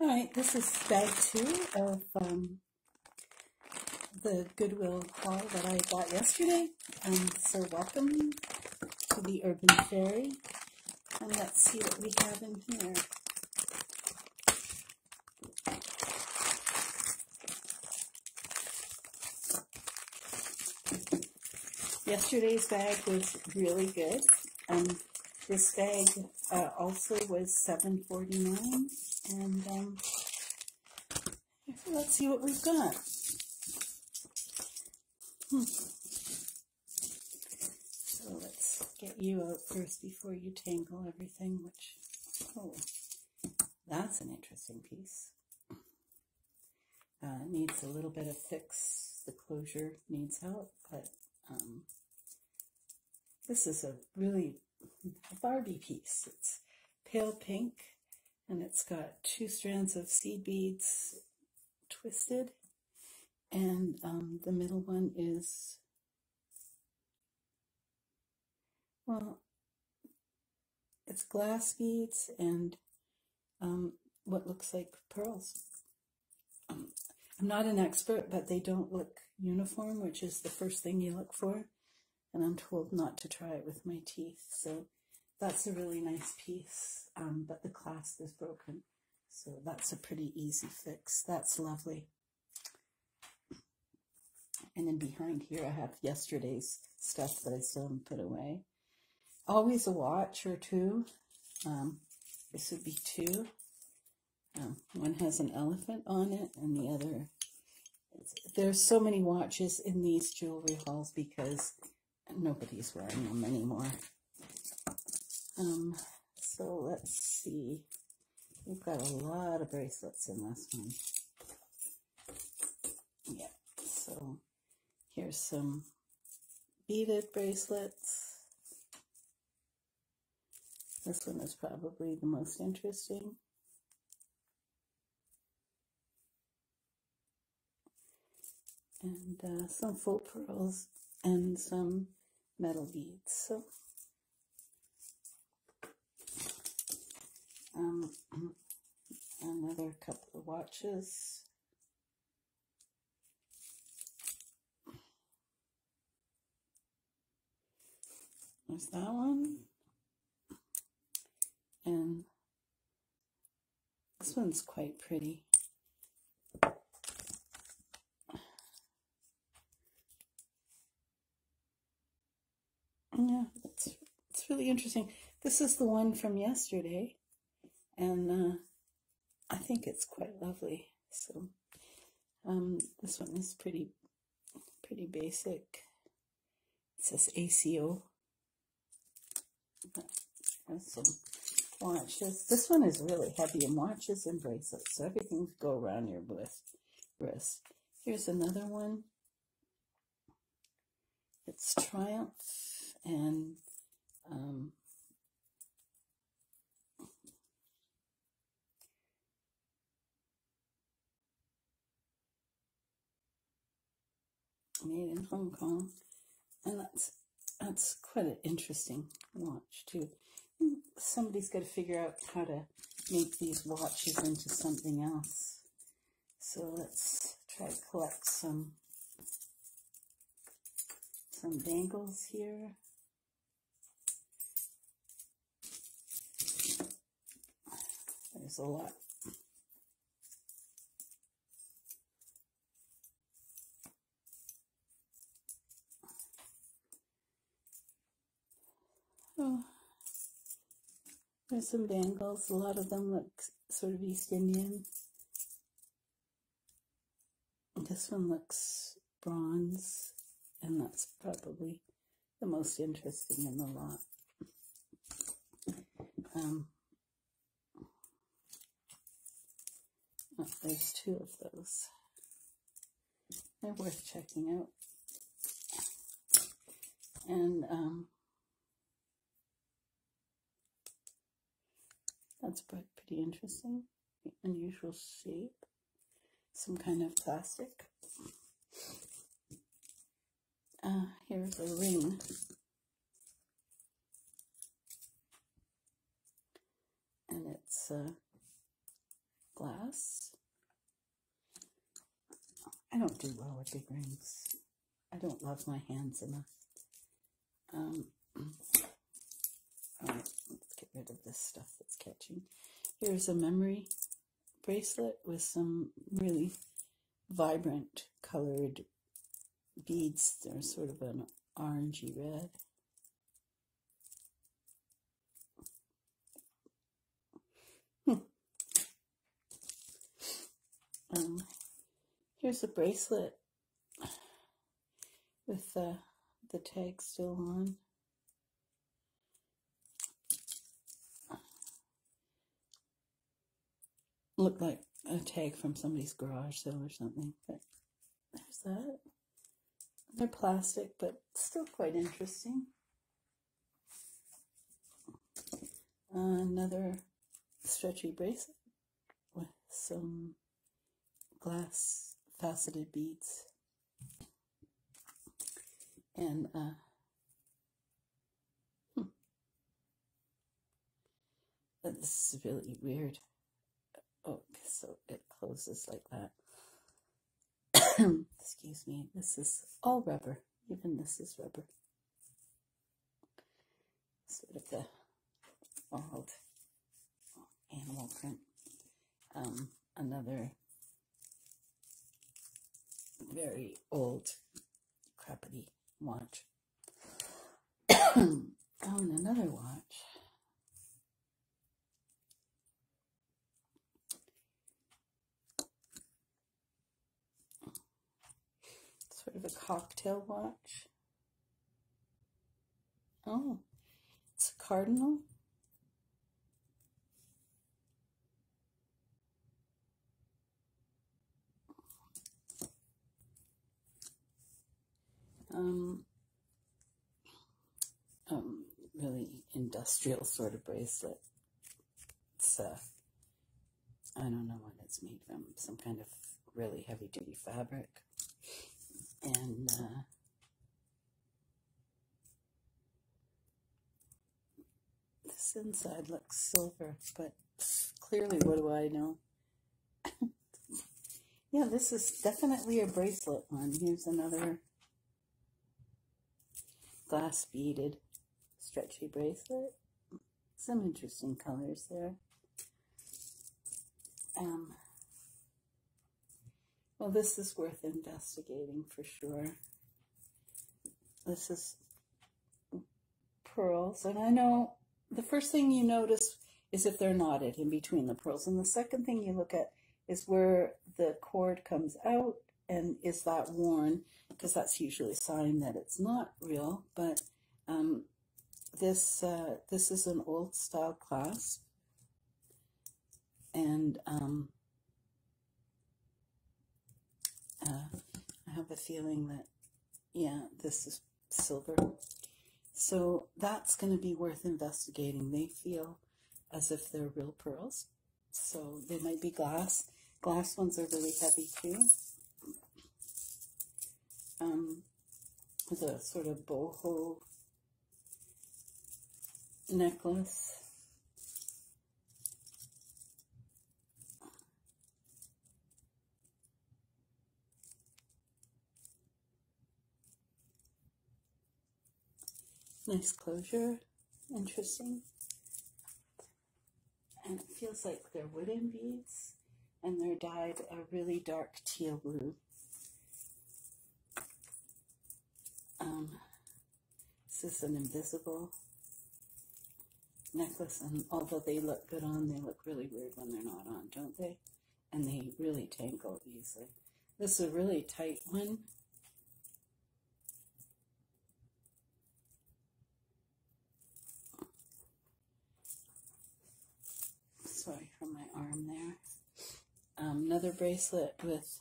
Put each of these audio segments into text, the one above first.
Alright, this is bag 2 of the Goodwill haul that I got yesterday. So welcome to the Urban Fairy. And let's see what we have in here. Yesterday's bag was really good. This bag also was $7.49, and let's see what we've got. So let's get you out first before you tangle everything, which, oh, that's an interesting piece. It needs a little bit of fix. The closure needs help, but this is a really Barbie piece. It's pale pink, and it's got 2 strands of seed beads twisted, and the middle one is, well, it's glass beads and what looks like pearls. I'm not an expert, but they don't look uniform, which is the first thing you look for, and I'm told not to try it with my teeth. So that's a really nice piece, but the clasp is broken, so that's a pretty easy fix. That's lovely. And then behind here I have yesterday's stuff that I still haven't put away. Always a watch or 2. This would be 2. One has an elephant on it, and the other, there's so many watches in these jewelry hauls because nobody's wearing them anymore. So let's see. We've got a lot of bracelets in this one. Yeah, so here's some beaded bracelets. This one is probably the most interesting. And some faux pearls and some metal beads. So another couple of watches. There's that one. And this one's quite pretty. Yeah, it's really interesting. This is the one from yesterday, and I think it's quite lovely. So this one is pretty basic. It says ACO. There's some watches. This one is really heavy in watches and bracelets, so everything go around your wrist. Here's another one. It's Triumph, and made in Hong Kong, and that's quite an interesting watch too. Somebody's got to figure out how to make these watches into something else. So let's try to collect some bangles here. There's a lot. Oh, there's some bangles. A lot of them look sort of East Indian. This one looks bronze, and that's probably the most interesting in the lot. There's 2 of those. They're worth checking out. And that's pretty interesting. Unusual shape. Some kind of plastic. Here's a ring. And it's glass. I don't do well with big rings. I don't love my hands enough. Alright, let's get rid of this stuff that's catching. Here's a memory bracelet with some really vibrant colored beads. They're sort of an orangey red. Here's a bracelet with the tag still on. Looked like a tag from somebody's garage sale or something, but there's that. They're plastic, but still quite interesting. Another stretchy bracelet with some glass faceted beads. And this is really weird. Oh, so it closes like that. Excuse me. This is all rubber. Even this is rubber. Sort of the old animal print. Another very old, crappity watch. And another watch. Sort of a cocktail watch. Oh, it's a cardinal. Really industrial sort of bracelet. It's I don't know what it's made from, some kind of really heavy duty fabric. And this inside looks silver, but clearly, what do I know? Yeah, this is definitely a bracelet one. Here's another glass beaded stretchy bracelet. Some interesting colors there. Well, this is worth investigating for sure. This is pearls, and I know the first thing you notice is if they're knotted in between the pearls, and the second thing you look at is where the cord comes out, and is that worn, because that's usually a sign that it's not real. But this is an old style clasp, and I have a feeling that, yeah, this is silver. So that's going to be worth investigating. They feel as if they're real pearls. So they might be glass. Glass ones are really heavy too. With a sort of boho necklace. Nice closure, interesting. And it feels like they're wooden beads, and they're dyed a really dark teal blue. This is an invisible necklace, and although they look good on, they look really weird when they're not on, don't they? And they really tangle easily. This is a really tight one. Sorry for my arm there. Another bracelet with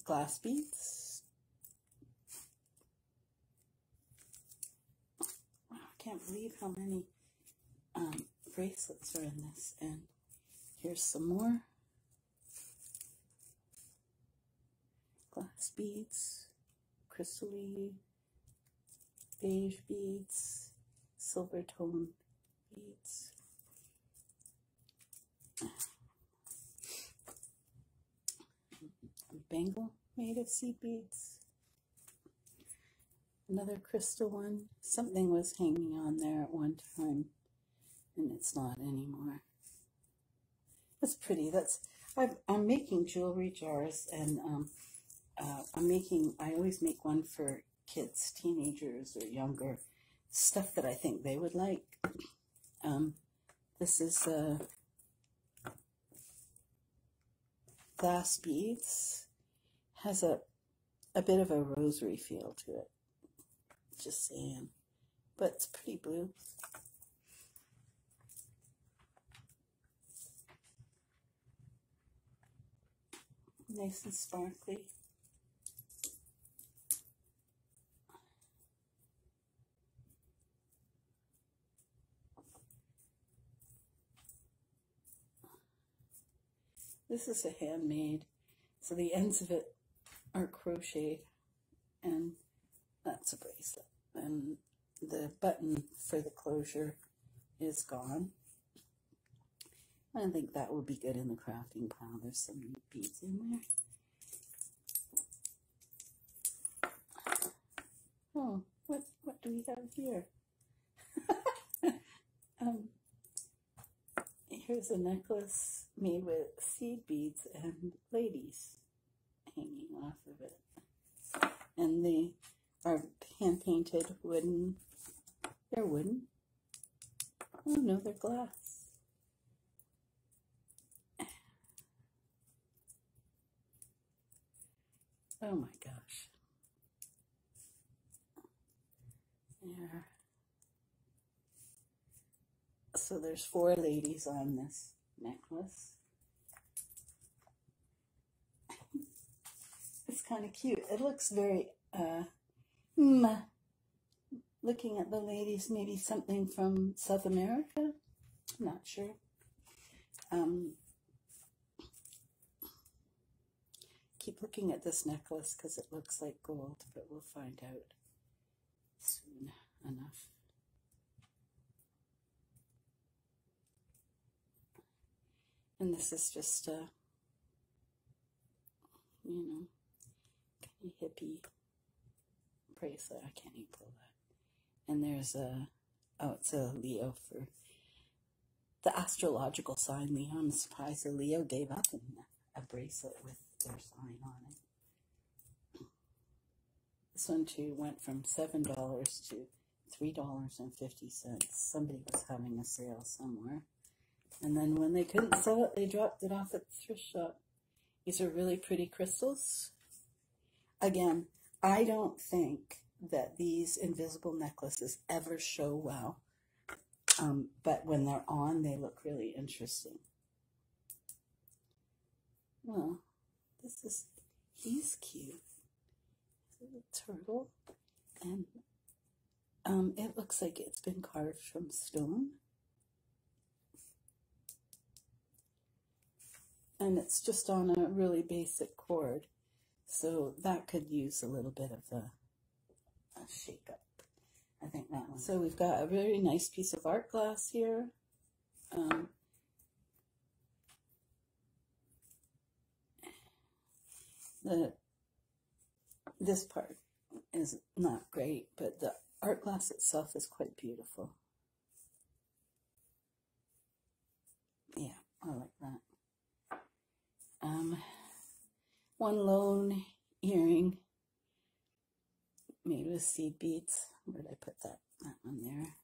glass beads. Wow, I can't believe how many bracelets are in this. And here's some more glass beads, crystal-y beige beads, silver tone beads. A bangle made of seed beads. Another crystal one. Something was hanging on there at one time, and it's not anymore. That's pretty. I'm making jewelry jars, and I always make one for kids, teenagers or younger, stuff that I think they would like. This is glass beads. Has a bit of a rosary feel to it. Just saying. But it's pretty blue. Nice and sparkly. This is a handmade, so the ends of it are crocheted, and that's a bracelet. And the button for the closure is gone. I think that would be good in the crafting pile. There's some neat beads in there. Oh, what do we have here? Here's a necklace made with seed beads and ladies hanging off of it. And they are hand-painted wooden. They're wooden. Oh no, they're glass. Oh my gosh. There. So there's 4 ladies on this necklace. It's kind of cute. It looks very, looking at the ladies, maybe something from South America. I'm not sure. Keep looking at this necklace because it looks like gold, but we'll find out soon enough. And this is just a, kind of hippie bracelet. I can't even pull that. And there's it's a Leo for the astrological sign Leo. I'm surprised the Leo gave up a bracelet with their sign on it. This one too went from $7 to $3.50. Somebody was having a sale somewhere. And then when they couldn't sell it, they dropped it off at the thrift shop. These are really pretty crystals. Again, I don't think that these invisible necklaces ever show well. But when they're on, they look really interesting. Well, he's cute. This is a turtle. And it looks like it's been carved from stone. And it's just on a really basic cord, so that could use a little bit of a shake up. I think that one. So we've got a very nice piece of art glass here. This part is not great, but the art glass itself is quite beautiful. Yeah, I like that. One lone earring made with seed beads. Where did I put that? That one there.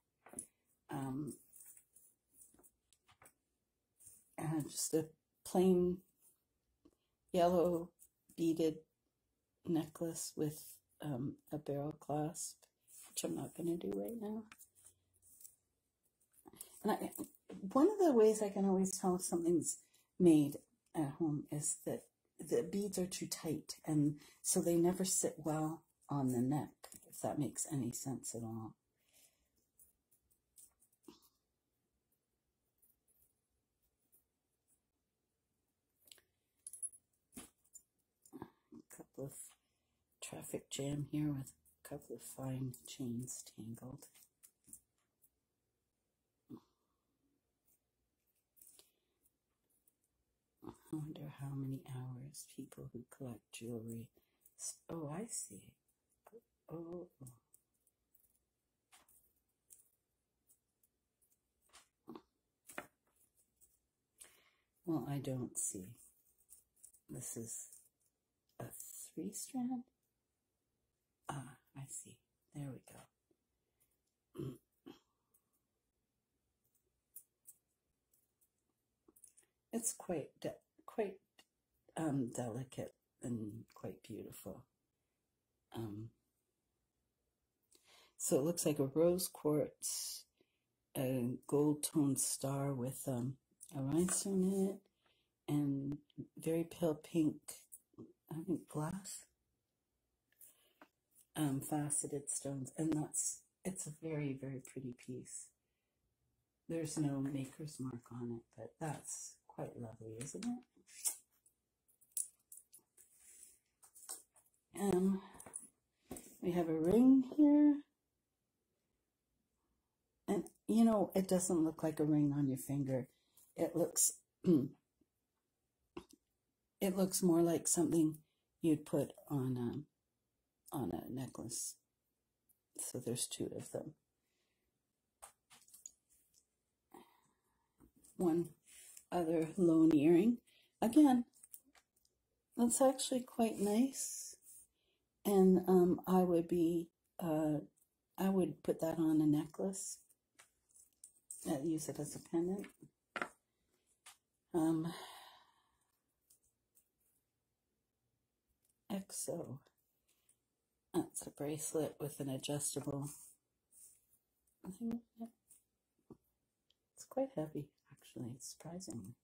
Just a plain yellow beaded necklace with a barrel clasp, which I'm not going to do right now. And one of the ways I can always tell if something's made at home is that the beads are too tight, and so they never sit well on the neck, if that makes any sense at all. A couple of traffic jam here with a couple of fine chains tangled. I wonder how many hours people who collect jewelry. Oh, I see. Oh. Well, I don't see. This is a 3-strand. Ah, I see. There we go. It's quite delicate and quite beautiful. So it looks like a rose quartz, a gold toned star with a rhinestone in it, and very pale pink, I think glass, faceted stones, and it's a very, very pretty piece. There's no maker's mark on it, but that's quite lovely, isn't it? We have a ring here, and you know, it doesn't look like a ring on your finger. It looks it looks more like something you'd put on a necklace. So there's 2 of them. One other lone earring. Again, that's actually quite nice, and I would put that on a necklace. Use it as a pendant. XO. That's a bracelet with an adjustable. It's quite heavy, actually, surprisingly.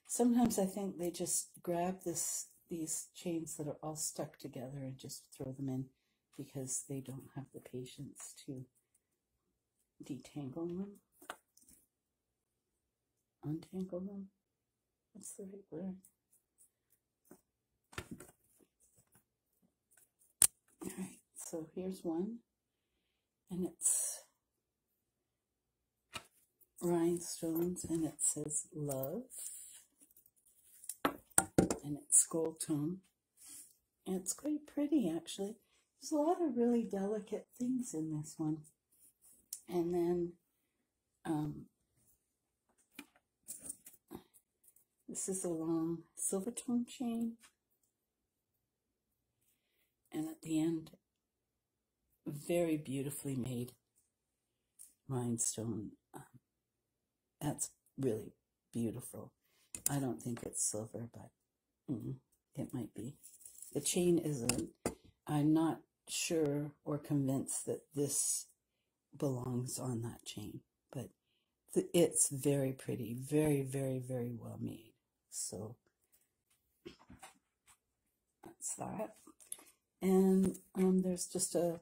Sometimes I think they just grab these chains that are all stuck together and just throw them in because they don't have the patience to detangle them, untangle them. What's the right word? All right, so here's one, and it's rhinestones, and it says love, and it's gold tone, and it's quite pretty, actually. There's a lot of really delicate things in this one. And then this is a long silver tone chain, and at the end, very beautifully made rhinestone. That's really beautiful. I don't think it's silver, but it might be. The chain isn't. I'm not sure or convinced that this belongs on that chain, but it's very pretty, very, very, very well made. So that's that. And there's just a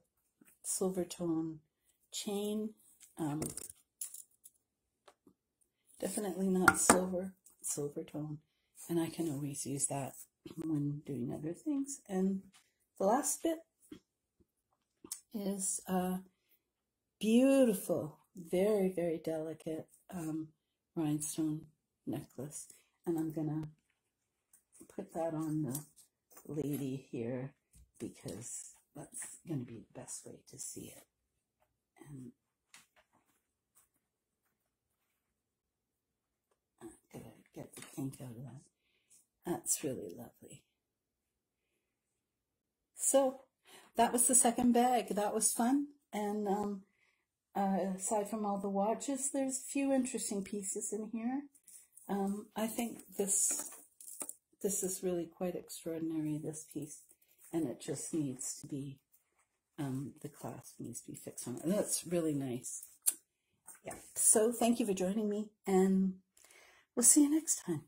silver tone chain. Definitely not silver tone, and I can always use that when doing other things. And the last bit is beautiful, very, very delicate rhinestone necklace, and I'm gonna put that on the lady here because that's gonna be the best way to see it. And I'm gonna get the pink out of that. That's really lovely. So that was the second bag. That was fun. And aside from all the watches, there's a few interesting pieces in here. I think this is really quite extraordinary, this piece. And it just needs to be, the clasp needs to be fixed on it. And that's really nice. Yeah. So thank you for joining me, and we'll see you next time.